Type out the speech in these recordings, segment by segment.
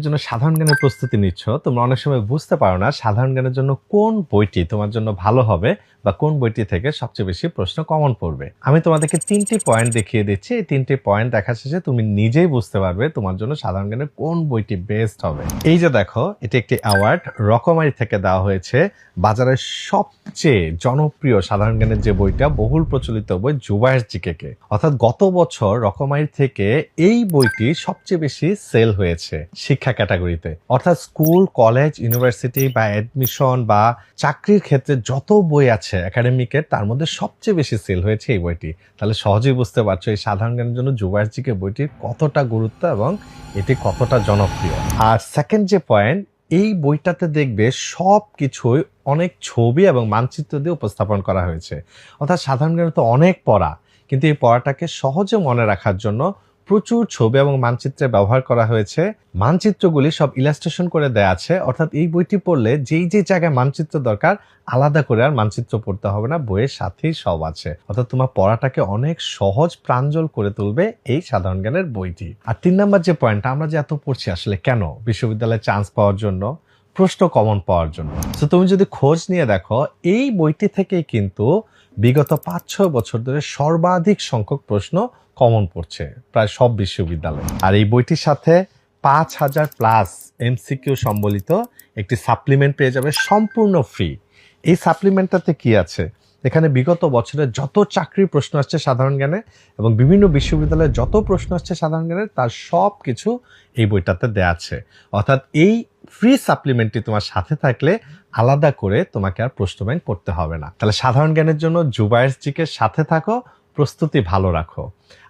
জন্য সাধারণ জ্ঞানের প্রস্তুতি নিচ্ছ, তোমরা অনেক সময় বুঝতে পারো না সাধারণ জ্ঞানের জন্য কোন বইটি তোমার জন্য ভালো হবে বা কোন বইটি থেকে সবচেয়ে বেশি প্রশ্ন কমন পড়বে। আমি তোমাদেরকে 3টি পয়েন্ট দেখিয়ে দিচ্ছি। এই 3টি পয়েন্ট দেখা শেষে তুমি নিজেই বুঝতে পারবে তোমার জন্য সাধারণ জ্ঞানের কোন বইটি বেস্ট হবে। এই যে দেখো, এটি একটি অ্যাওয়ার্ড রকমারি থেকে দেওয়া হয়েছে। বাজারের সবচেয়ে জনপ্রিয় সাধারণ জ্ঞানের যে বইটা, বহুল প্রচলিত বই জুবায়ের জিকেকে, অর্থাৎ গত বছর রকমারি থেকে এই বইটি সবচেয়ে বেশি সেল হয়েছে শিক্ষা ক্যাটাগরিতে। অর্থাৎ স্কুল, কলেজ, ইউনিভার্সিটি বা অ্যাডমিশন বা চাকরির ক্ষেত্রে যত বই আছে একাডেমিকের, তার মধ্যে সবচেয়ে বেশি সেল হয়েছে এই বইটি। তাহলে সহজেই বুঝতে পারছো এই সাধারণ জ্ঞানের জন্য জুবায়ের জিকে বইটির কতটা গুরুত্ব এবং এটি কতটা জনপ্রিয়। আর সেকেন্ড যে পয়েন্ট, এই বইটাতে দেখবে সব কিছুই অনেক ছবি এবং মানচিত্র দিয়ে উপস্থাপন করা হয়েছে। অর্থাৎ সাধারণ জ্ঞান তো অনেক পড়া, কিন্তু এই পড়াটাকে সহজে মনে রাখার জন্য প্রচুর ছবি এবং মানচিত্রের ব্যবহার করা হয়েছে। মানচিত্রগুলি সব ইলাস্ট্রেশন করে দেয়া আছে, অর্থাৎ এই বইটি পড়লে যেই যে জায়গায় মানচিত্র দরকার আলাদা করে আর মানচিত্র পড়তে হবে না, বইয়ের সাথেই সব আছে। অর্থাৎ তোমার পড়াটাকে অনেক সহজ প্রাঞ্জল করে তুলবে এই সাধারণ জ্ঞানের বইটি। আর 3 নাম্বার যে পয়েন্ট, আমরা যে এত পড়ছি আসলে কেন? বিশ্ববিদ্যালয়ে চান্স পাওয়ার জন্য, প্রশ্ন কমন পাওয়ার জন্য। তো তুমি যদি খোঁজ নিয়ে দেখো, এই বইটি থেকেই কিন্তু বিগত 5-6 বছর ধরে সর্বাধিক সংখ্যক প্রশ্ন কমন পড়ছে প্রায় সব বিশ্ববিদ্যালয়ে। আর এই বইটির সাথে 5000+ এমসিকিউ সম্বলিত একটি সাপ্লিমেন্ট পেয়ে যাবে সম্পূর্ণ ফ্রি। এই সাপ্লিমেন্টটাতে কি আছে? এখানে বিগত বছরে যত চাকরির প্রশ্ন আসছে সাধারণ জ্ঞানে এবং বিভিন্ন বিশ্ববিদ্যালয়ে যত প্রশ্ন আসছে সাধারণ জ্ঞানের, তার সব কিছু এই বইটাতে দেয়া আছে। অর্থাৎ এই ফ্রি সাপ্লিমেন্টটি তোমার সাথে থাকলে আলাদা করে তোমাকে আর প্রশ্ন ব্যাংক করতে হবে না। তাহলে সাধারণ জ্ঞানের জন্য জুবায়ের জিকের সাথে থাকো, প্রস্তুতি ভালো রাখো।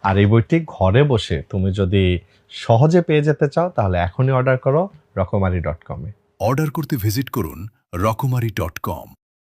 আর এই বইটি ঘরে বসে তুমি যদি সহজে পেয়ে যেতে চাও, তাহলে এখনই অর্ডার করো রকমারি.com-এ। অর্ডার করতে ভিজিট করুন রকমারি.com।